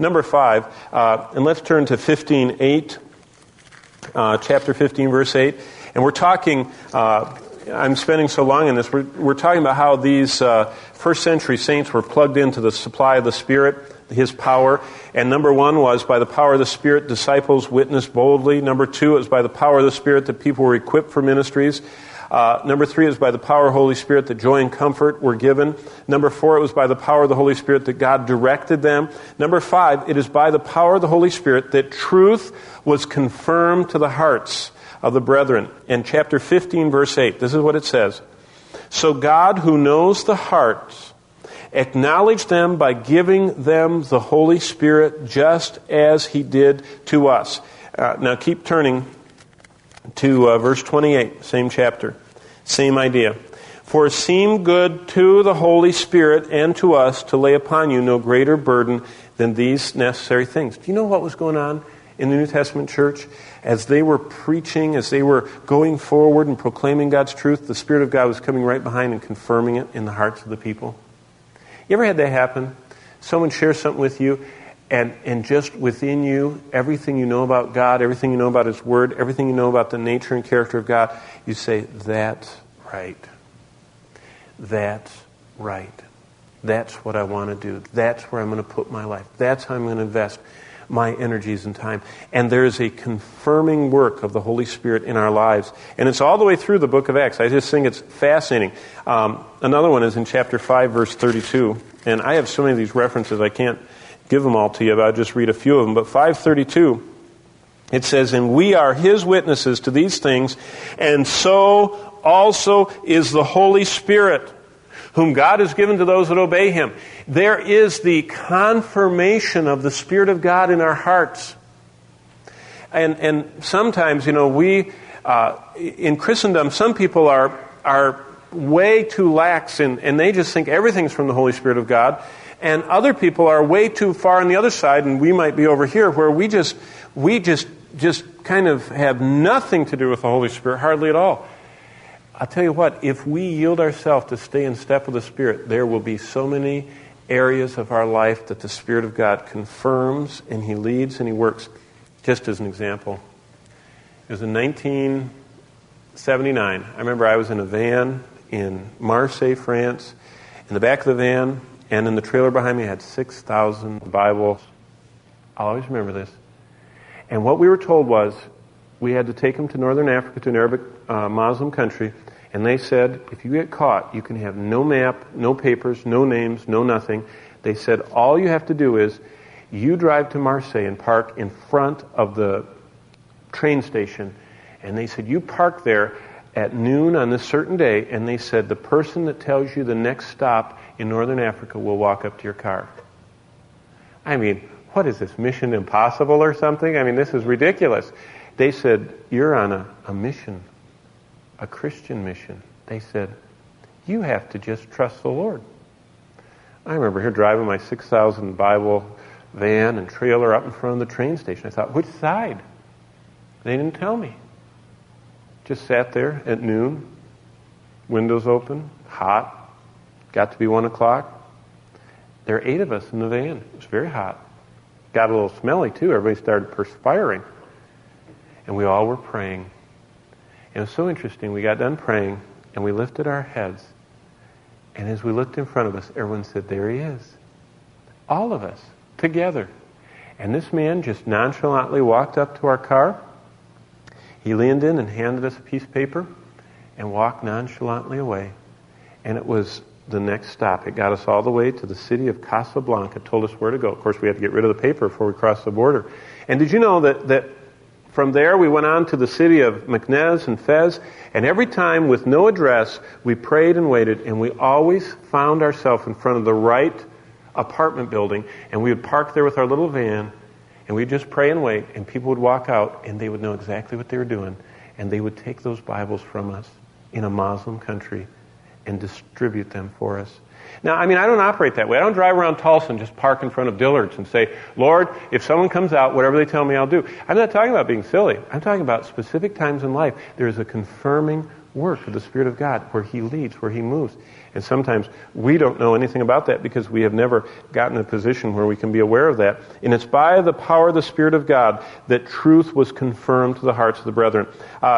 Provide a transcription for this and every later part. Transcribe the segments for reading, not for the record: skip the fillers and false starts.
Number 5, and let's turn to 15:8, chapter 15, verse 8. And we're talking, I'm spending so long in this, we're talking about how these first century saints were plugged into the supply of the Spirit, His power. And number 1 was, by the power of the Spirit, disciples witnessed boldly. Number 2, it was by the power of the Spirit that people were equipped for ministries. Number 3 is by the power of the Holy Spirit that joy and comfort were given. Number 4, it was by the power of the Holy Spirit that God directed them. Number 5, it is by the power of the Holy Spirit that truth was confirmed to the hearts of the brethren. And chapter 15, verse 8, this is what it says. So God, who knows the hearts, acknowledged them by giving them the Holy Spirit just as He did to us. Now keep turning to verse 28, same chapter, same idea. For it seemed good to the Holy Spirit and to us to lay upon you no greater burden than these necessary things. Do you know what was going on in the New Testament church? As they were preaching, as they were going forward and proclaiming God's truth, the Spirit of God was coming right behind and confirming it in the hearts of the people. You ever had that happen? Someone shares something with you, and just within you, everything you know about God, everything you know about His Word, everything you know about the nature and character of God, you say, that's right. That's right. That's what I want to do. That's where I'm going to put my life. That's how I'm going to invest my energies and time. And there is a confirming work of the Holy Spirit in our lives. And it's all the way through the book of Acts. I just think it's fascinating. Another one is in chapter 5, verse 32. And I have so many of these references, I can't give them all to you, but I'll just read a few of them. But 5:32, it says, and we are His witnesses to these things, and so also is the Holy Spirit, whom God has given to those that obey Him. There is the confirmation of the Spirit of God in our hearts. And sometimes, we, in Christendom, some people are way too lax, and they just think everything's from the Holy Spirit of God. And other people are way too far on the other side, and we might be over here, where we just kind of have nothing to do with the Holy Spirit, hardly at all. I'll tell you what, if we yield ourselves to stay in step with the Spirit, there will be so many areas of our life that the Spirit of God confirms, and He leads, and He works. Just as an example, it was in 1979. I remember I was in a van in Marseille, France. In the back of the van, and in the trailer behind me, I had 6,000 Bibles. I'll always remember this. And what we were told was, we had to take them to northern Africa, to an Arabic Muslim country, and they said, if you get caught, you can have no map, no papers, no names, no nothing. They said, all you have to do is, you drive to Marseille and park in front of the train station. And they said, you park there at noon on this certain day, and they said, the person that tells you the next stop in northern Africa will walk up to your car. I mean, what is this, Mission Impossible or something? I mean, this is ridiculous. They said, you're on a mission, a Christian mission. They said, you have to just trust the Lord. I remember here driving my 6,000 Bible van and trailer up in front of the train station. I thought, which side? They didn't tell me. Just sat there at noon, windows open, hot, got to be 1 o'clock. There were 8 of us in the van. It was very hot. Got a little smelly too. Everybody started perspiring. And we all were praying. And it was so interesting. We got done praying, and we lifted our heads. And as we looked in front of us, everyone said, there He is. All of us, together. And this man just nonchalantly walked up to our car. He leaned in and handed us a piece of paper and walked nonchalantly away. And it was the next stop. It got us all the way to the city of Casablanca, told us where to go. Of course, we had to get rid of the paper before we crossed the border. And did you know that from there we went on to the city of Meknès and Fez, and every time with no address, we prayed and waited, and we always found ourselves in front of the right apartment building, and we would park there with our little van, and we'd just pray and wait, and people would walk out, and they would know exactly what they were doing, and they would take those Bibles from us in a Muslim country and distribute them for us. Now, I mean, I don't operate that way. I don't drive around Tulsa and just park in front of Dillard's and say, Lord, if someone comes out, whatever they tell me, I'll do. I'm not talking about being silly. I'm talking about specific times in life. There is a confirming work of the Spirit of God, where He leads, where He moves. And sometimes we don't know anything about that because we have never gotten in a position where we can be aware of that. And it's by the power of the Spirit of God that truth was confirmed to the hearts of the brethren.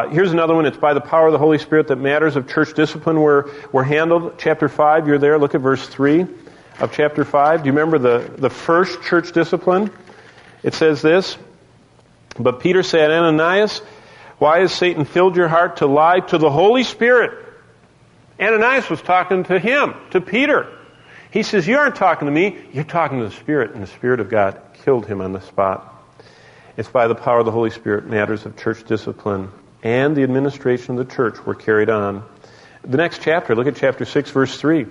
Here's another one. It's by the power of the Holy Spirit that matters of church discipline were handled. Chapter 5, you're there. Look at verse 3 of chapter 5. Do you remember the first church discipline? It says this, "But Peter said, Ananias, why has Satan filled your heart to lie to the Holy Spirit?" Ananias was talking to him, to Peter. He says, "You aren't talking to me, you're talking to the Spirit." And the Spirit of God killed him on the spot. It's by the power of the Holy Spirit matters of church discipline and the administration of the church were carried on. The next chapter, look at chapter 6, verse 3.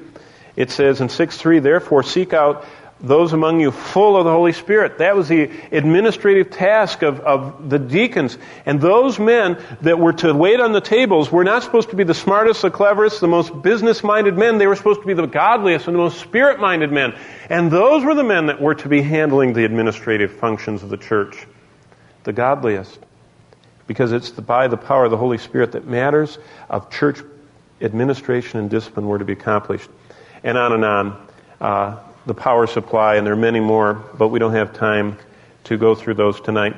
It says in 6:3, "Therefore seek out those among you full of the Holy Spirit." That was the administrative task of the deacons. And those men that were to wait on the tables were not supposed to be the smartest, the cleverest, the most business-minded men. They were supposed to be the godliest and the most spirit-minded men. And those were the men that were to be handling the administrative functions of the church. The godliest. Because it's by the power of the Holy Spirit that matters of church administration and discipline were to be accomplished. And on. The power supply, and there are many more, but we don't have time to go through those tonight.